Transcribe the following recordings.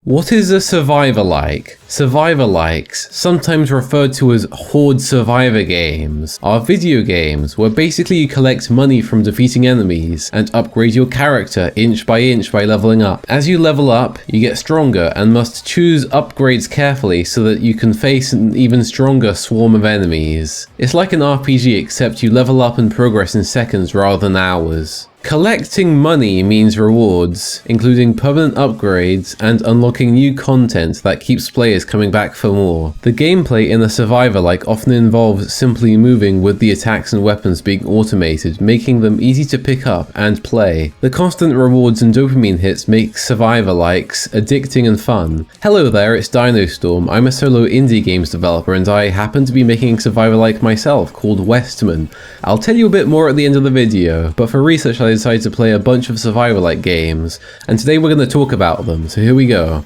What is a survivor-like? Survivor-likes, sometimes referred to as horde survivor games, are video games where basically you collect money from defeating enemies and upgrade your character inch by leveling up. As you level up, you get stronger and must choose upgrades carefully so that you can face an even stronger swarm of enemies. It's like an RPG except you level up and progress in seconds rather than hours. Collecting money means rewards, including permanent upgrades and unlocking new content that keeps players coming back for more. The gameplay in a survivor-like often involves simply moving with the attacks and weapons being automated, making them easy to pick up and play. The constant rewards and dopamine hits make survivor-likes addicting and fun. Hello there, it's DynoStorm. I'm a solo indie games developer and I happen to be making a survivor-like myself called WESTMEN. I'll tell you a bit more at the end of the video, but for research I decided to play a bunch of survivor-like games, and today we're going to talk about them, so here we go.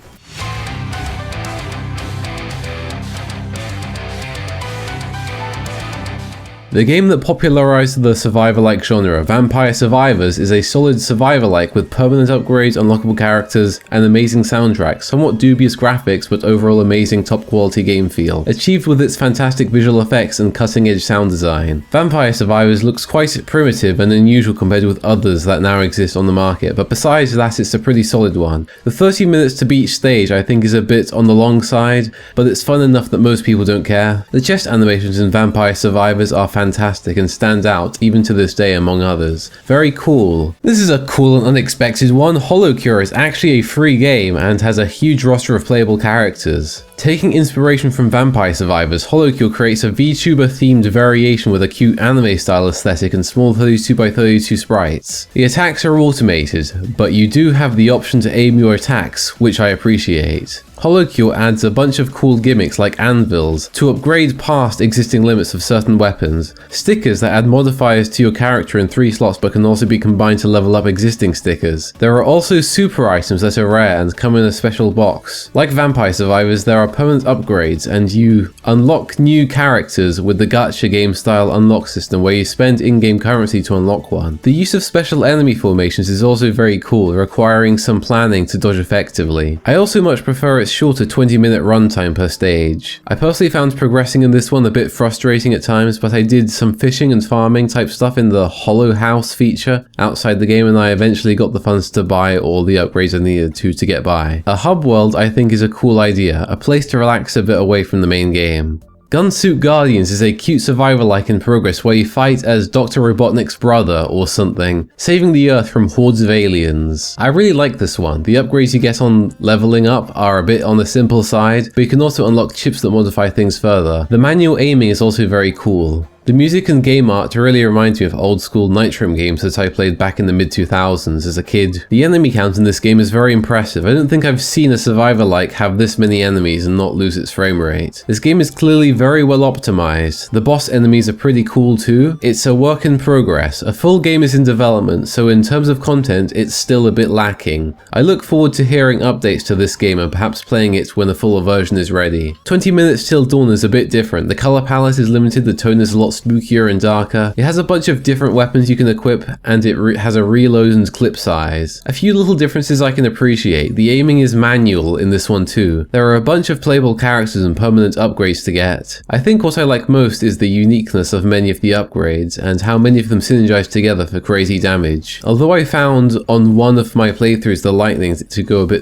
The game that popularized the survivor-like genre, Vampire Survivors, is a solid survivor-like with permanent upgrades, unlockable characters, and amazing soundtrack, somewhat dubious graphics but overall amazing top-quality game feel, achieved with its fantastic visual effects and cutting-edge sound design. Vampire Survivors looks quite primitive and unusual compared with others that now exist on the market, but besides that it's a pretty solid one. The 30 minutes to beat each stage I think is a bit on the long side, but it's fun enough that most people don't care. The chest animations in Vampire Survivors are fantastic and stand out even to this day among others. Very cool. This is a cool and unexpected one. Holocure is actually a free game and has a huge roster of playable characters. Taking inspiration from Vampire Survivors, Holocure creates a VTuber themed variation with a cute anime style aesthetic and small 32x32 sprites. The attacks are automated, but you do have the option to aim your attacks, which I appreciate. Holocure adds a bunch of cool gimmicks like anvils to upgrade past existing limits of certain weapons, stickers that add modifiers to your character in 3 slots but can also be combined to level up existing stickers. There are also super items that are rare and come in a special box. Like Vampire Survivors, there are permanent upgrades and you unlock new characters with the gacha game style unlock system where you spend in-game currency to unlock one. The use of special enemy formations is also very cool, requiring some planning to dodge effectively. I also much prefer its shorter 20-minute runtime per stage. I personally found progressing in this one a bit frustrating at times, but I did some fishing and farming type stuff in the Hollow House feature outside the game and I eventually got the funds to buy all the upgrades I needed to get by. A hub world I think is a cool idea, a place to relax a bit away from the main game. Gunsuit Guardians is a cute survivor-like in progress where you fight as Dr. Robotnik's brother or something, saving the Earth from hordes of aliens. I really like this one. The upgrades you get on leveling up are a bit on the simple side, but you can also unlock chips that modify things further. The manual aiming is also very cool. The music and game art really reminds me of old school Nitrim games that I played back in the mid-2000s as a kid. The enemy count in this game is very impressive. I don't think I've seen a survivor-like have this many enemies and not lose its frame rate. This game is clearly very well optimized. The boss enemies are pretty cool too. It's a work in progress. A full game is in development, so in terms of content, it's still a bit lacking. I look forward to hearing updates to this game and perhaps playing it when a fuller version is ready. 20 Minutes Till Dawn is a bit different. The color palette is limited, the tone is a lot spookier and darker. It has a bunch of different weapons you can equip and it has a reload and clip size. A few little differences I can appreciate. The aiming is manual in this one too. There are a bunch of playable characters and permanent upgrades to get. I think what I like most is the uniqueness of many of the upgrades and how many of them synergize together for crazy damage. Although I found on one of my playthroughs the lightning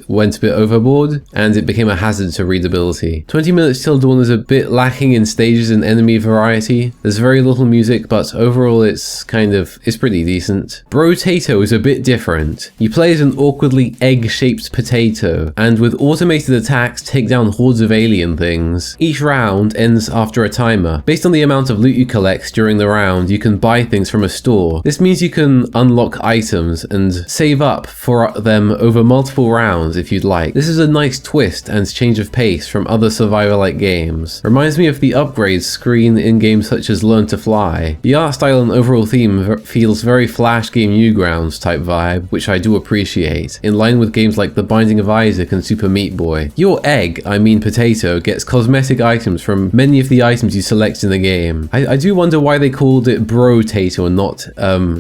went a bit overboard and it became a hazard to readability. 20 Minutes Till Dawn is a bit lacking in stages and enemy variety. There's very little music, but overall it's pretty decent. Brotato is a bit different. You play as an awkwardly egg-shaped potato, and with automated attacks take down hordes of alien things. Each round ends after a timer. Based on the amount of loot you collect during the round, you can buy things from a store. This means you can unlock items and save up for them over multiple rounds if you'd like. This is a nice twist and change of pace from other survivor-like games. Reminds me of the upgrades screen in games such as Learn to Fly. The art style and overall theme feels very Flash Game Newgrounds type vibe, which I do appreciate, in line with games like The Binding of Isaac and Super Meat Boy. Your egg, I mean potato, gets cosmetic items from many of the items you select in the game. I do wonder why they called it Brotato and not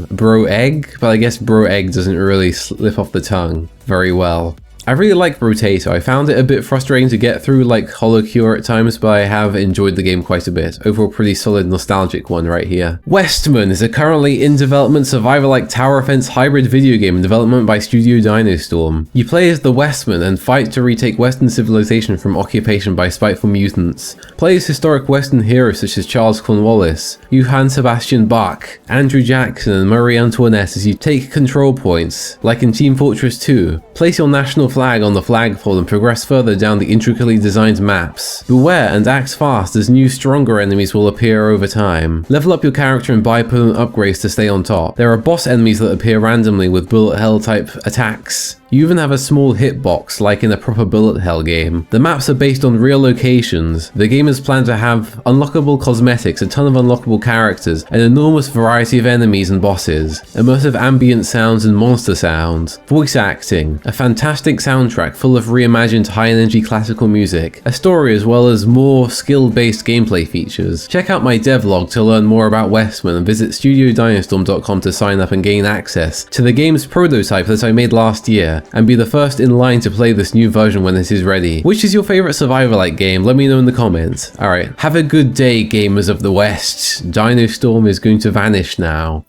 Bro Egg, but I guess Bro Egg doesn't really slip off the tongue very well. I really like Brotato. I found it a bit frustrating to get through like Holocure at times, but I have enjoyed the game quite a bit. Overall pretty solid nostalgic one right here. WESTMEN is a currently in development survivor-like tower offense hybrid video game in development by Studio DynoStorm. You play as the WESTMEN and fight to retake Western civilization from occupation by spiteful mutants. Play as historic Western heroes such as Charles Cornwallis, Johann Sebastian Bach, Andrew Jackson and Marie Antoinette as you take control points, like in Team Fortress 2. Place your national flag on the flagpole and progress further down the intricately designed maps. Beware and act fast as new stronger enemies will appear over time. Level up your character and buy permanent upgrades to stay on top. There are boss enemies that appear randomly with bullet hell type attacks. You even have a small hitbox like in a proper bullet hell game. The maps are based on real locations. The game is planned to have unlockable cosmetics, a ton of unlockable characters, an enormous variety of enemies and bosses, immersive ambient sounds and monster sounds, voice acting, a fantastic soundtrack full of reimagined high-energy classical music, a story as well as more skill-based gameplay features. Check out my devlog to learn more about WESTMEN and visit StudioDynoStorm.com to sign up and gain access to the game's prototype that I made last year, and be the first in line to play this new version when it is ready. Which is your favorite survivor-like game? Let me know in the comments. Alright, have a good day, gamers of the West. DynoStorm is going to vanish now.